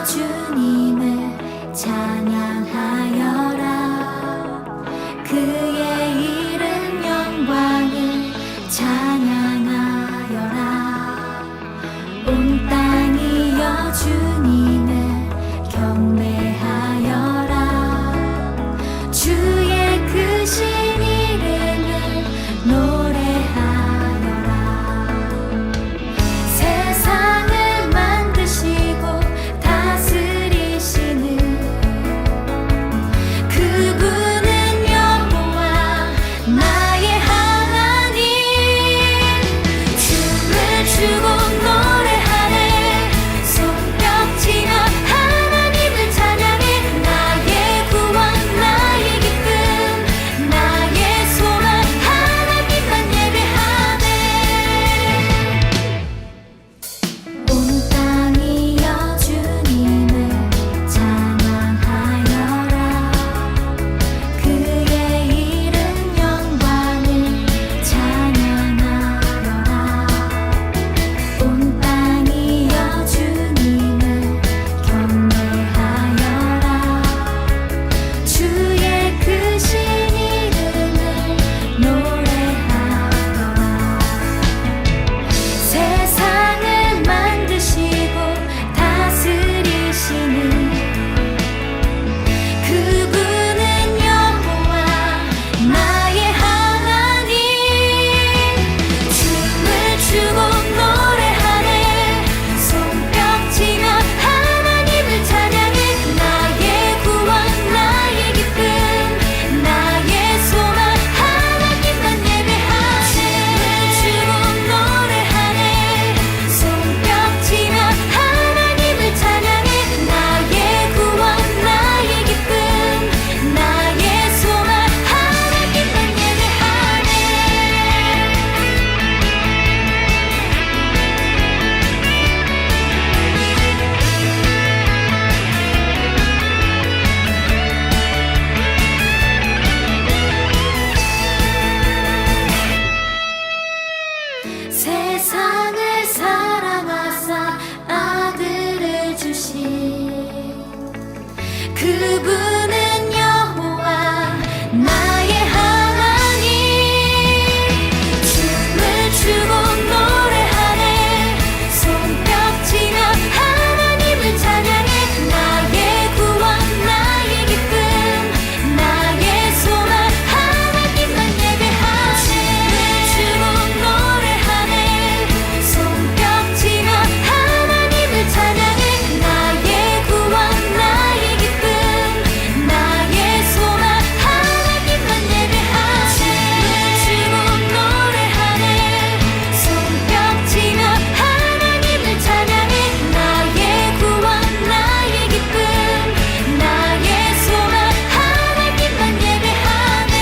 주님을 찬양하여라. 그의 이름 영광을 찬양하여라. 온 땅이여 주님을 경배하여라. 주의 크신 이름을 노래하여라. 세상을 만드시고 다스리시는 그분은 여호와 나의 하나님. 춤을 추고 노래하네. 손뼉치며 하나님을 찬양해. 나의 구원 나의 기쁨 나의 소망 하나님만 예배하네. 온 땅이여 주님을 찬양하여라. 그의 이름 영광을 찬양하여라. 온 땅이여 주님을 경배하여라. 주의 크신 이름을 노래하여라. 세상을 만드시고 다스리시는 그분은 여호와 나의 하나님. 춤을 추고 노래하네. 손뼉치며 하나님을 찬양해. 나의 구원 나의 기쁨 나의 소망 하나님만 예배하네. 춤을 추고 노래하네. 손뼉치며 하나님을 찬양해. 나의 구원 나의 기쁨 나의 소망 하나님만 예배하네. 세상을 사랑하사 아들을 주신 그분은 여호와 나의 하나님. 춤을 추고 노래하네. 손뼉치며 하나님을 찬양해. 나의 구원 나의 기쁨 나의 소망 하나님만 예배하네. 춤을 추고 노래하네. 손뼉치며 하나님을 찬양해. 나의 구원 나의 기쁨 나의 소망 하나님만 예배하네. 춤을 추고 노래하네. 손뼉치며 하나님을 찬양해. 나의 구원 나의 기쁨 나의 소망 하나님만 예배하네.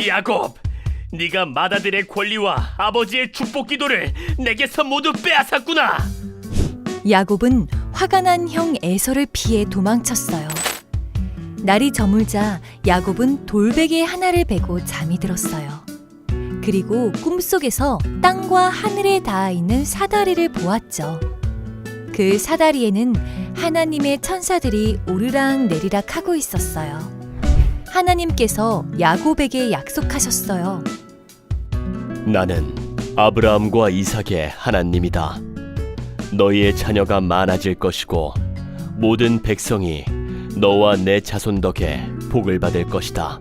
야곱, 네가 맏아들의 권리와 아버지의 축복 기도를 내게서 모두 빼앗았구나. 야곱은 화가 난 형 에서를 피해 도망쳤어요. 날이 저물자 야곱은 돌베개 하나를 베고 잠이 들었어요. 그리고 꿈속에서 땅과 하늘에 닿아 있는 사다리를 보았죠. 그 사다리에는 하나님의 천사들이 오르락 내리락 하고 있었어요. 하나님께서 야곱에게 약속하셨어요. 나는 아브라함과 이삭의 하나님이다. 너희의 자녀가 많아질 것이고 모든 백성이 너와 내 자손 덕에 복을 받을 것이다.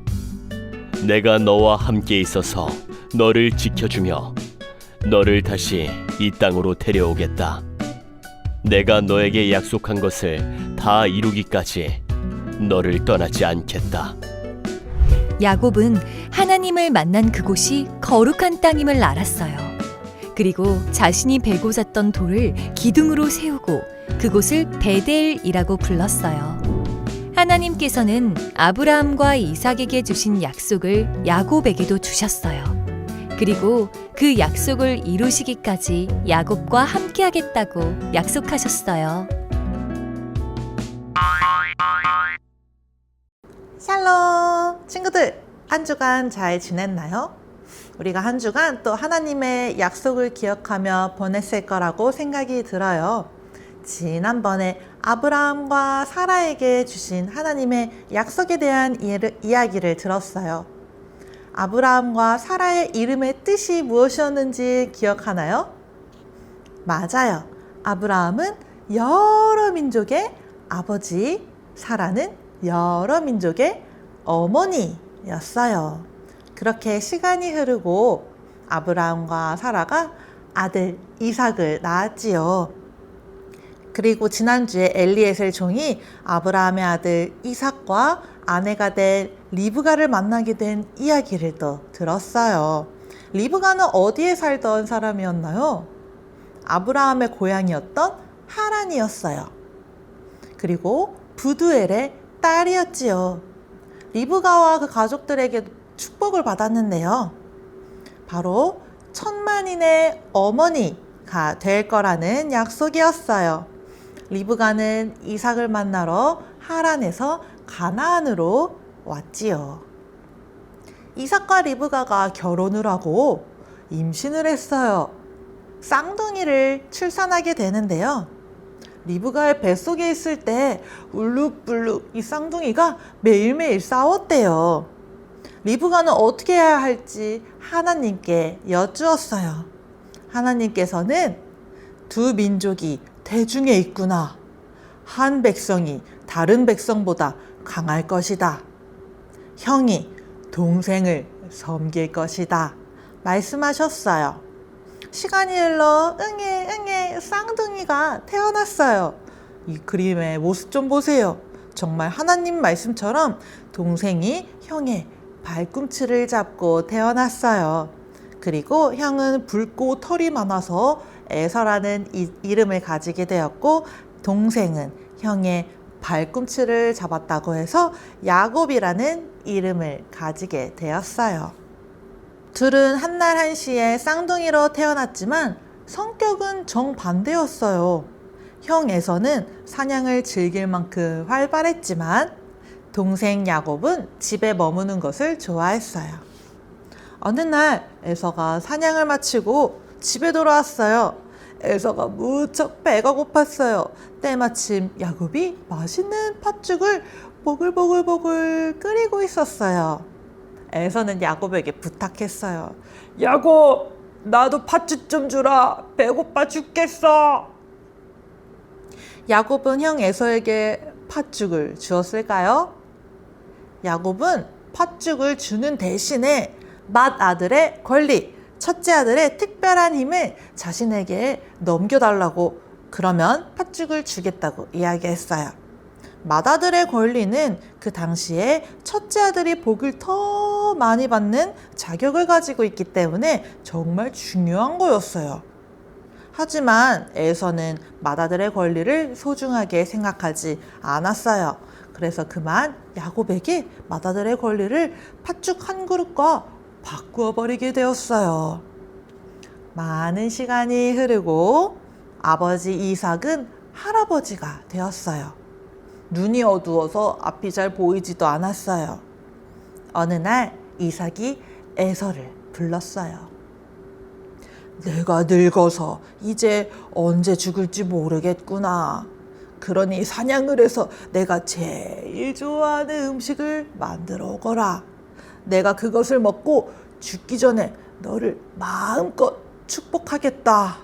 내가 너와 함께 있어서 너를 지켜주며 너를 다시 이 땅으로 데려오겠다. 내가 너에게 약속한 것을 다 이루기까지 너를 떠나지 않겠다. 야곱은 하나님을 만난 그곳이 거룩한 땅임을 알았어요. 그리고 자신이 베고 잤던 돌을 기둥으로 세우고 그곳을 베델이라고 불렀어요. 하나님께서는 아브라함과 이삭에게 주신 약속을 야곱에게도 주셨어요. 그리고 그 약속을 이루시기까지 야곱과 함께하겠다고 약속하셨어요. 샬롬! 친구들, 한 주간 잘 지냈나요? 우리가 한 주간 또 하나님의 약속을 기억하며 보냈을 거라고 생각이 들어요. 지난번에 아브라함과 사라에게 주신 하나님의 약속에 대한 이야기를 들었어요. 아브라함과 사라의 이름의 뜻이 무엇이었는지 기억하나요? 맞아요. 아브라함은 여러 민족의 아버지, 사라는 여러 민족의 어머니였어요. 그렇게 시간이 흐르고 아브라함과 사라가 아들 이삭을 낳았지요. 그리고 지난주에 엘리에셀 종이 아브라함의 아들 이삭과 아내가 된 리브가를 만나게 된 이야기를 또 들었어요. 리브가는 어디에 살던 사람이었나요? 아브라함의 고향이었던 하란이었어요. 그리고 부두엘의 딸이었지요. 리브가와 그 가족들에게 축복을 받았는데요. 바로 천만인의 어머니가 될 거라는 약속이었어요. 리브가는 이삭을 만나러 하란에서 가나안으로 왔지요. 이삭과 리브가가 결혼을 하고 임신을 했어요. 쌍둥이를 출산하게 되는데요. 리브가의 뱃속에 있을 때 울룩불룩 이 쌍둥이가 매일매일 싸웠대요. 리브가는 어떻게 해야 할지 하나님께 여쭈었어요. 하나님께서는 두 민족이 대중에 있구나. 한 백성이 다른 백성보다 강할 것이다. 형이 동생을 섬길 것이다. 말씀하셨어요. 시간이 흘러 응애 쌍둥이가 태어났어요. 이 그림의 모습 좀 보세요. 정말 하나님 말씀처럼 동생이 형의 발꿈치를 잡고 태어났어요. 그리고 형은 붉고 털이 많아서 에서라는 이름을 가지게 되었고, 동생은 형의 발꿈치를 잡았다고 해서 야곱이라는 이름을 가지게 되었어요. 둘은 한날 한시에 쌍둥이로 태어났지만 성격은 정반대였어요. 형 에서는 사냥을 즐길 만큼 활발했지만 동생 야곱은 집에 머무는 것을 좋아했어요. 어느 날 에서가 사냥을 마치고 집에 돌아왔어요. 에서가 무척 배가 고팠어요. 때마침 야곱이 맛있는 팥죽을 보글보글보글 끓이고 있었어요. 에서는 야곱에게 부탁했어요. 야곱, 나도 팥죽 좀 주라. 배고파 죽겠어. 야곱은 형 에서에게 팥죽을 주었을까요? 야곱은 팥죽을 주는 대신에 맏아들의 권리, 첫째 아들의 특별한 힘을 자신에게 넘겨달라고, 그러면 팥죽을 주겠다고 이야기했어요. 맏아들의 권리는 그 당시에 첫째 아들이 복을 더 많이 받는 자격을 가지고 있기 때문에 정말 중요한 거였어요. 하지만 에서는 맏아들의 권리를 소중하게 생각하지 않았어요. 그래서 그만 야곱에게 맏아들의 권리를 팥죽 한 그릇과 바꾸어 버리게 되었어요. 많은 시간이 흐르고 아버지 이삭은 할아버지가 되었어요. 눈이 어두워서 앞이 잘 보이지도 않았어요. 어느 날 이삭이 에서를 불렀어요. 내가 늙어서 이제 언제 죽을지 모르겠구나. 그러니 사냥을 해서 내가 제일 좋아하는 음식을 만들어 오거라. 내가 그것을 먹고 죽기 전에 너를 마음껏 축복하겠다.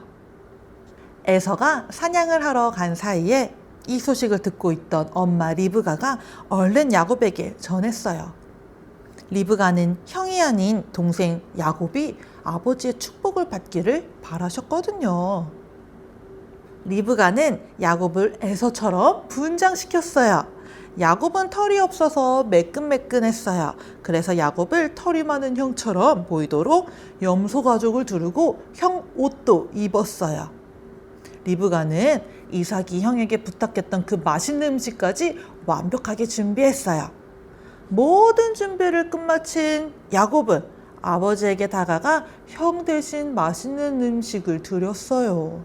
에서가 사냥을 하러 간 사이에 이 소식을 듣고 있던 엄마 리브가가 얼른 야곱에게 전했어요. 리브가는 형이 아닌 동생 야곱이 아버지의 축복을 받기를 바라셨거든요. 리브가는 야곱을 에서처럼 분장시켰어요. 야곱은 털이 없어서 매끈매끈했어요. 그래서 야곱을 털이 많은 형처럼 보이도록 염소 가죽을 두르고 형 옷도 입었어요. 리브가는 이삭이 형에게 부탁했던 그 맛있는 음식까지 완벽하게 준비했어요. 모든 준비를 끝마친 야곱은 아버지에게 다가가 형 대신 맛있는 음식을 드렸어요.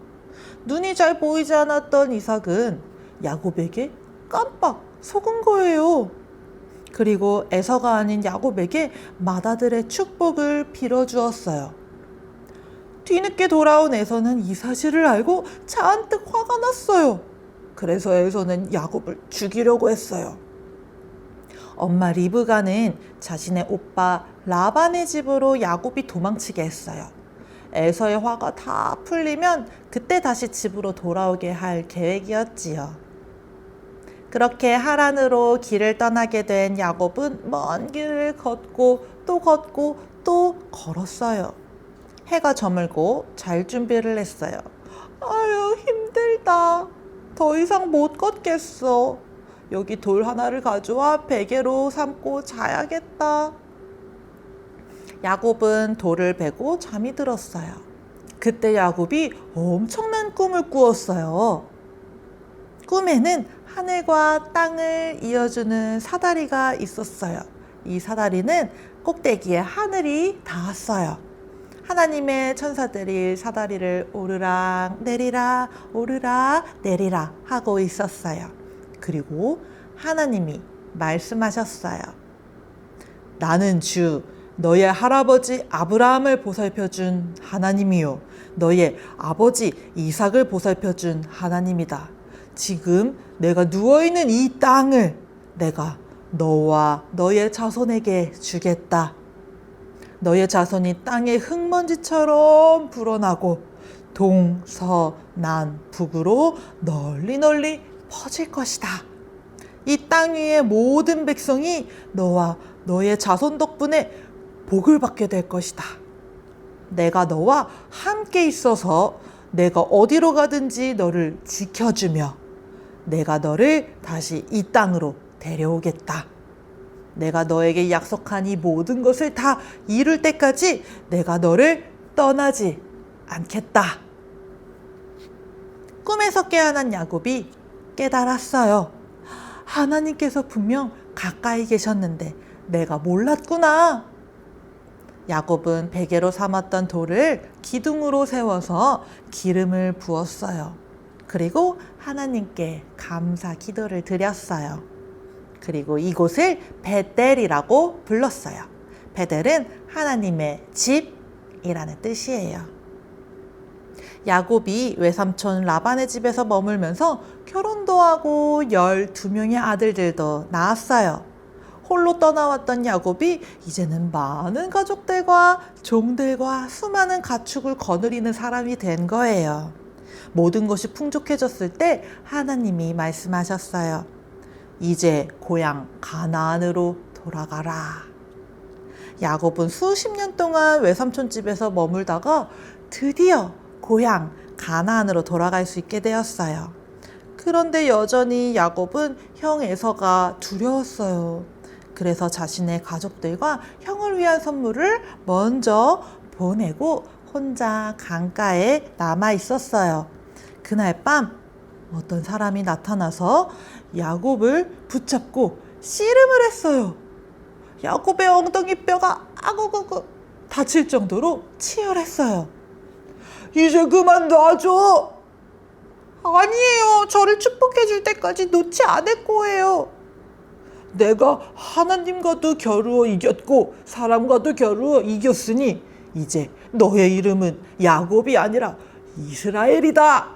눈이 잘 보이지 않았던 이삭은 야곱에게 깜빡 속은 거예요. 그리고 에서가 아닌 야곱에게 맏아들의 축복을 빌어주었어요. 뒤늦게 돌아온 에서는 이 사실을 알고 잔뜩 화가 났어요. 그래서 에서는 야곱을 죽이려고 했어요. 엄마 리브가는 자신의 오빠 라반의 집으로 야곱이 도망치게 했어요. 에서의 화가 다 풀리면 그때 다시 집으로 돌아오게 할 계획이었지요. 그렇게 하란으로 길을 떠나게 된 야곱은 먼 길을 걷고 또 걸었어요. 해가 저물고 잘 준비를 했어요. 아유, 힘들다. 더 이상 못 걷겠어. 여기 돌 하나를 가져와 베개로 삼고 자야겠다. 야곱은 돌을 베고 잠이 들었어요. 그때 야곱이 엄청난 꿈을 꾸었어요. 꿈에는 하늘과 땅을 이어주는 사다리가 있었어요. 이 사다리는 꼭대기에 하늘이 닿았어요. 하나님의 천사들이 사다리를 오르락 내리락 오르락 내리락 하고 있었어요. 그리고 하나님이 말씀하셨어요. 나는 주 너의 할아버지 아브라함을 보살펴준 하나님이요 너의 아버지 이삭을 보살펴준 하나님이다. 지금 내가 누워있는 이 땅을 내가 너와 너의 자손에게 주겠다. 너의 자손이 땅의 흙먼지처럼 불어나고 동서남 북으로 널리 퍼질 것이다. 이 땅 위의 모든 백성이 너와 너의 자손 덕분에 복을 받게 될 것이다. 내가 너와 함께 있어서 내가 어디로 가든지 너를 지켜주며 내가 너를 다시 이 땅으로 데려오겠다. 내가 너에게 약속한 이 모든 것을 다 이룰 때까지 내가 너를 떠나지 않겠다. 꿈에서 깨어난 야곱이 깨달았어요. 하나님께서 분명 가까이 계셨는데 내가 몰랐구나. 야곱은 베개로 삼았던 돌을 기둥으로 세워서 기름을 부었어요. 그리고 하나님께 감사 기도를 드렸어요. 그리고 이곳을 베델이라고 불렀어요. 베델은 하나님의 집이라는 뜻이에요. 야곱이 외삼촌 라반의 집에서 머물면서 결혼도 하고 12명의 아들들도 낳았어요. 홀로 떠나왔던 야곱이 이제는 많은 가족들과 종들과 수많은 가축을 거느리는 사람이 된 거예요. 모든 것이 풍족해졌을 때 하나님이 말씀하셨어요. 이제 고향 가나안으로 돌아가라. 야곱은 수십 년 동안 외삼촌 집에서 머물다가 드디어 고향 가나안으로 돌아갈 수 있게 되었어요. 그런데 여전히 야곱은 형 에서가 두려웠어요. 그래서 자신의 가족들과 형을 위한 선물을 먼저 보내고 혼자 강가에 남아 있었어요. 그날 밤 어떤 사람이 나타나서 야곱을 붙잡고 씨름을 했어요. 야곱의 엉덩이 뼈가 아구구구 다칠 정도로 치열했어요. 이제 그만 놔줘. 아니에요. 저를 축복해 줄 때까지 놓지 않을 거예요. 내가 하나님과도 겨루어 이겼고 사람과도 겨루어 이겼으니 이제 너의 이름은 야곱이 아니라 이스라엘이다.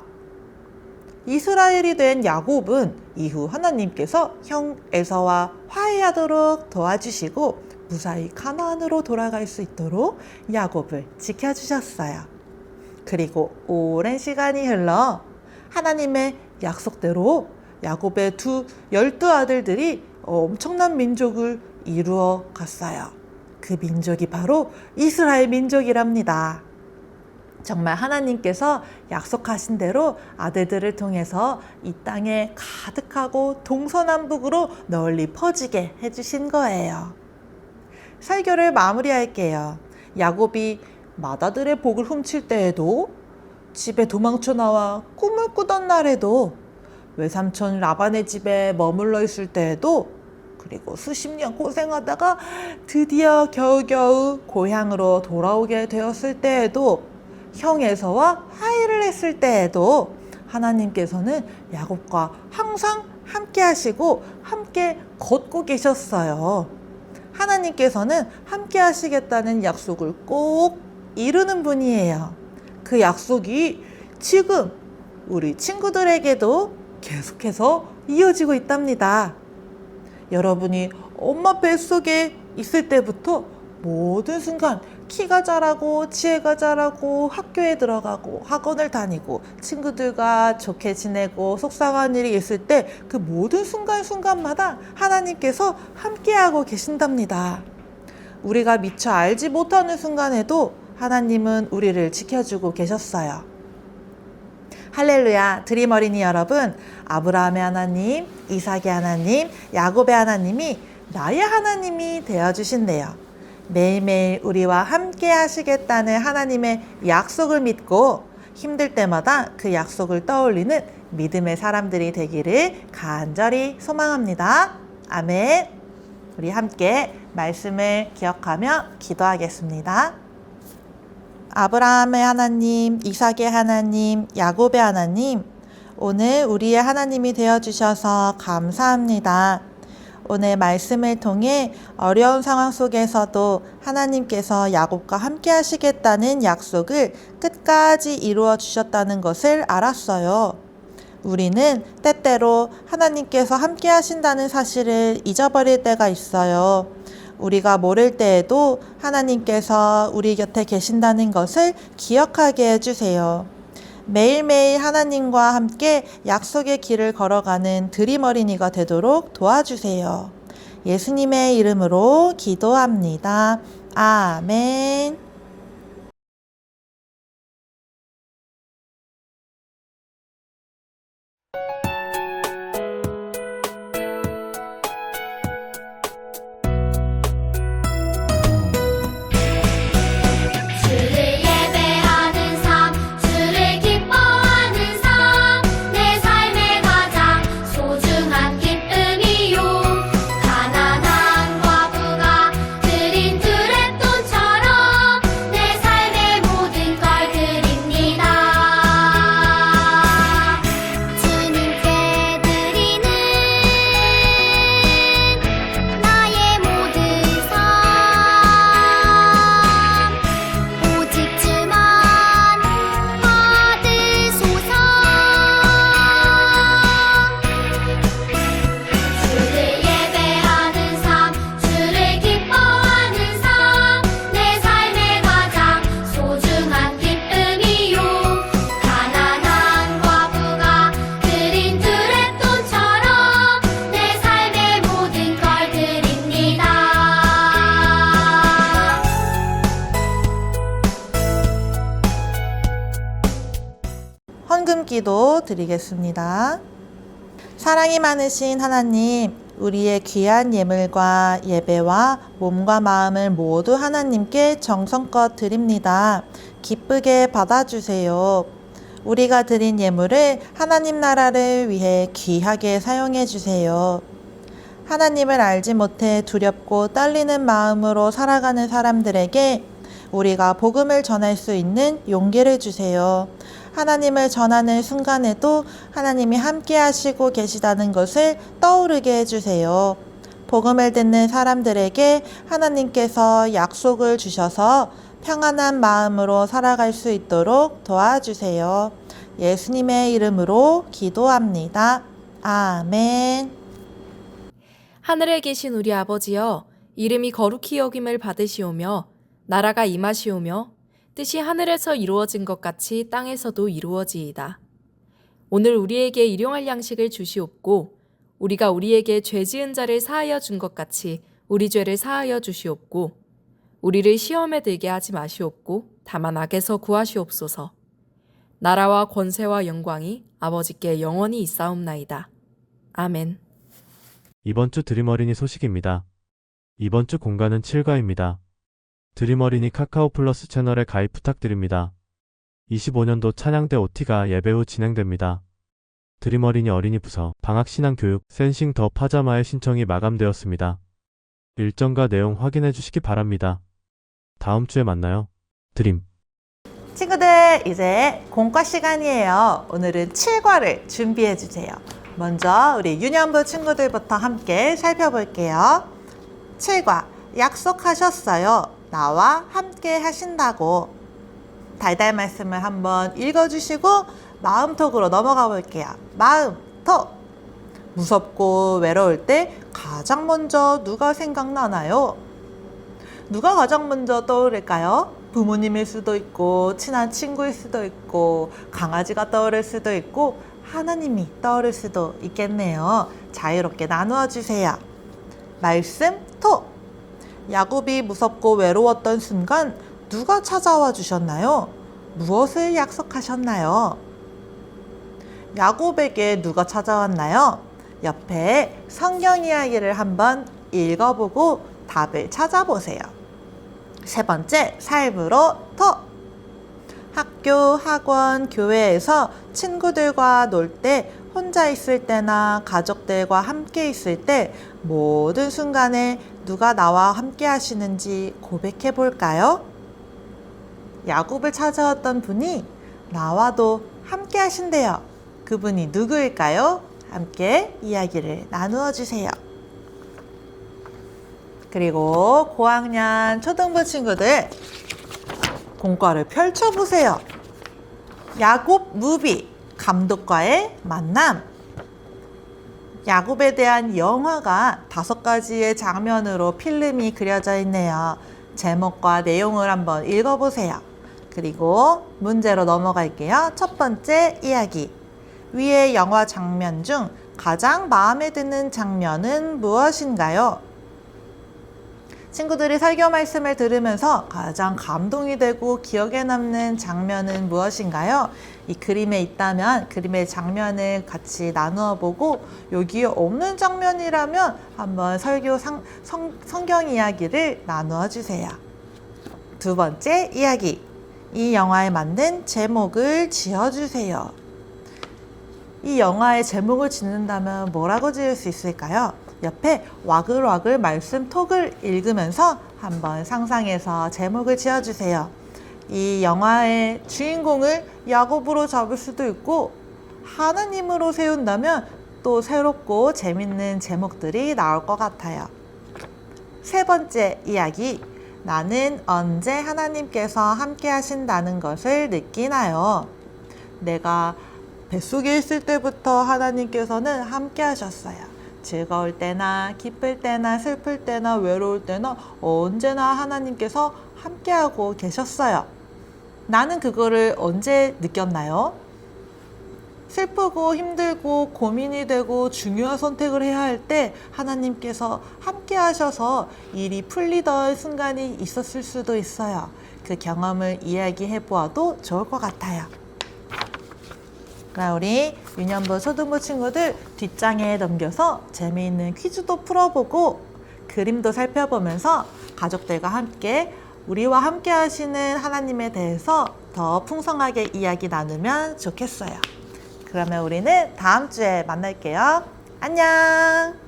이스라엘이 된 야곱은 이후 하나님께서 형 에서와 화해하도록 도와주시고 무사히 가나안으로 돌아갈 수 있도록 야곱을 지켜주셨어요. 그리고 오랜 시간이 흘러 하나님의 약속대로 야곱의 12아들들이 엄청난 민족을 이루어 갔어요. 그 민족이 바로 이스라엘 민족이랍니다. 정말 하나님께서 약속하신 대로 아들들을 통해서 이 땅에 가득하고 동서남북으로 널리 퍼지게 해주신 거예요. 설교를 마무리할게요. 야곱이 맏아들의 복을 훔칠 때에도, 집에 도망쳐 나와 꿈을 꾸던 날에도, 외삼촌 라반의 집에 머물러 있을 때에도 그리고 수십 년 고생하다가 드디어 겨우겨우 고향으로 돌아오게 되었을 때에도, 형에서와 화해를 했을 때에도 하나님께서는 야곱과 항상 함께 하시고 함께 걷고 계셨어요. 하나님께서는 함께 하시겠다는 약속을 꼭 이루는 분이에요. 그 약속이 지금 우리 친구들에게도 계속해서 이어지고 있답니다. 여러분이 엄마 뱃속에 있을 때부터 모든 순간 키가 자라고 지혜가 자라고 학교에 들어가고 학원을 다니고 친구들과 좋게 지내고 속상한 일이 있을 때 그 모든 순간순간마다 하나님께서 함께하고 계신답니다. 우리가 미처 알지 못하는 순간에도 하나님은 우리를 지켜주고 계셨어요. 할렐루야. 드림 어린이 여러분, 아브라함의 하나님, 이삭의 하나님, 야곱의 하나님이 나의 하나님이 되어주신대요. 매일매일 우리와 함께 하시겠다는 하나님의 약속을 믿고 힘들 때마다 그 약속을 떠올리는 믿음의 사람들이 되기를 간절히 소망합니다. 아멘. 우리 함께 말씀을 기억하며 기도하겠습니다. 아브라함의 하나님, 이삭의 하나님, 야곱의 하나님, 오늘 우리의 하나님이 되어주셔서 감사합니다. 오늘 말씀을 통해 어려운 상황 속에서도 하나님께서 야곱과 함께 하시겠다는 약속을 끝까지 이루어 주셨다는 것을 알았어요. 우리는 때때로 하나님께서 함께 하신다는 사실을 잊어버릴 때가 있어요. 우리가 모를 때에도 하나님께서 우리 곁에 계신다는 것을 기억하게 해주세요. 매일매일 하나님과 함께 약속의 길을 걸어가는 드림 어린이가 되도록 도와주세요. 예수님의 이름으로 기도합니다. 아멘. 주를 예배하는 삶, 주를 기뻐하는 삶, 내 삶의 가장 소중한 기쁨이요. 가난한 과부가 드린 두랩돈처럼 내 삶의 모든 걸 드립니다. 주님께 드리는 나의 모든 삶, 오직 주만 받으소서. 주를 예배하는 삶, 주를 기뻐하는 삶, 내 삶의 가장 소중한 기쁨이요. 가난한 과부가 드린 두랩돈처럼 내 삶의 모든 걸 드립니다. 헌금 기도 드리겠습니다. 사랑이 많으신 하나님, 우리의 귀한 예물과 예배와 몸과 마음을 모두 하나님께 정성껏 드립니다. 기쁘게 받아주세요. 우리가 드린 예물을 하나님 나라를 위해 귀하게 사용해 주세요. 하나님을 알지 못해 두렵고 떨리는 마음으로 살아가는 사람들에게 우리가 복음을 전할 수 있는 용기를 주세요. 하나님을 전하는 순간에도 하나님이 함께 하시고 계시다는 것을 떠오르게 해주세요. 복음을 듣는 사람들에게 하나님께서 약속을 주셔서 평안한 마음으로 살아갈 수 있도록 도와주세요. 예수님의 이름으로 기도합니다. 아멘. 하늘에 계신 우리 아버지여, 이름이 거룩히 여김을 받으시오며 나라가 임하시오며 뜻이 하늘에서 이루어진 것 같이 땅에서도 이루어지이다. 오늘 우리에게 일용할 양식을 주시옵고 우리가 우리에게 죄 지은 자를 사하여 준 것 같이 우리 죄를 사하여 주시옵고 우리를 시험에 들게 하지 마시옵고 다만 악에서 구하시옵소서. 나라와 권세와 영광이 아버지께 영원히 있사옵나이다. 아멘. 이번 주 드림 어린이 소식입니다. 이번 주 공간은 7가입니다. 드림 어린이 카카오 플러스 채널에 가입 부탁드립니다. 25년도 찬양대 OT가 예배 후 진행됩니다. 드림 어린이 어린이 부서 방학 신앙 교육 센싱 더 파자마의 신청이 마감되었습니다. 일정과 내용 확인해 주시기 바랍니다. 다음 주에 만나요. 드림. 친구들, 이제 공과 시간이에요. 오늘은 7과를 준비해 주세요. 먼저 우리 유년부 친구들부터 함께 살펴볼게요. 7과, 약속하셨어요. 나와 함께 하신다고. 달달 말씀을 한번 읽어주시고 마음톡으로 넘어가 볼게요. 마음톡. 무섭고 외로울 때 가장 먼저 누가 생각나나요? 누가 가장 먼저 떠오를까요? 부모님일 수도 있고 친한 친구일 수도 있고 강아지가 떠오를 수도 있고 하나님이 떠오를 수도 있겠네요. 자유롭게 나누어 주세요. 말씀 톡. 야곱이 무섭고 외로웠던 순간 누가 찾아와 주셨나요? 무엇을 약속하셨나요? 야곱에게 누가 찾아왔나요? 옆에 성경 이야기를 한번 읽어보고 답을 찾아보세요. 세 번째, 삶으로 톡. 학교, 학원, 교회에서 친구들과 놀 때, 혼자 있을 때나 가족들과 함께 있을 때 모든 순간에 누가 나와 함께 하시는지 고백해 볼까요? 야곱을 찾아왔던 분이 나와도 함께 하신대요. 그분이 누구일까요? 함께 이야기를 나누어 주세요. 그리고 고학년 초등부 친구들 공과를 펼쳐보세요. 야곱 무비, 감독과의 만남. 야곱에 대한 영화가 5가지의 장면으로 필름이 그려져 있네요. 제목과 내용을 한번 읽어보세요. 그리고 문제로 넘어갈게요. 첫 번째 이야기. 위의 영화 장면 중 가장 마음에 드는 장면은 무엇인가요? 친구들이 설교 말씀을 들으면서 가장 감동이 되고 기억에 남는 장면은 무엇인가요? 이 그림에 있다면 그림의 장면을 같이 나누어 보고 여기에 없는 장면이라면 한번 성경 이야기를 나누어 주세요. 두 번째 이야기. 이 영화에 맞는 제목을 지어주세요. 이 영화의 제목을 짓는다면 뭐라고 지을 수 있을까요? 옆에 와글와글 말씀 톡을 읽으면서 한번 상상해서 제목을 지어주세요. 이 영화의 주인공을 야곱으로 잡을 수도 있고 하나님으로 세운다면 또 새롭고 재밌는 제목들이 나올 것 같아요. 세 번째 이야기. 나는 언제 하나님께서 함께 하신다는 것을 느끼나요? 내가 뱃속에 있을 때부터 하나님께서는 함께 하셨어요. 즐거울 때나 기쁠 때나 슬플 때나 외로울 때나 언제나 하나님께서 함께하고 계셨어요. 나는 그거를 언제 느꼈나요? 슬프고 힘들고 고민이 되고 중요한 선택을 해야 할 때 하나님께서 함께 하셔서 일이 풀리던 순간이 있었을 수도 있어요. 그 경험을 이야기해 보아도 좋을 것 같아요. 그럼 우리 유년부 초등부 친구들 뒷장에 넘겨서 재미있는 퀴즈도 풀어보고 그림도 살펴보면서 가족들과 함께 우리와 함께 하시는 하나님에 대해서 더 풍성하게 이야기 나누면 좋겠어요. 그러면 우리는 다음 주에 만날게요. 안녕!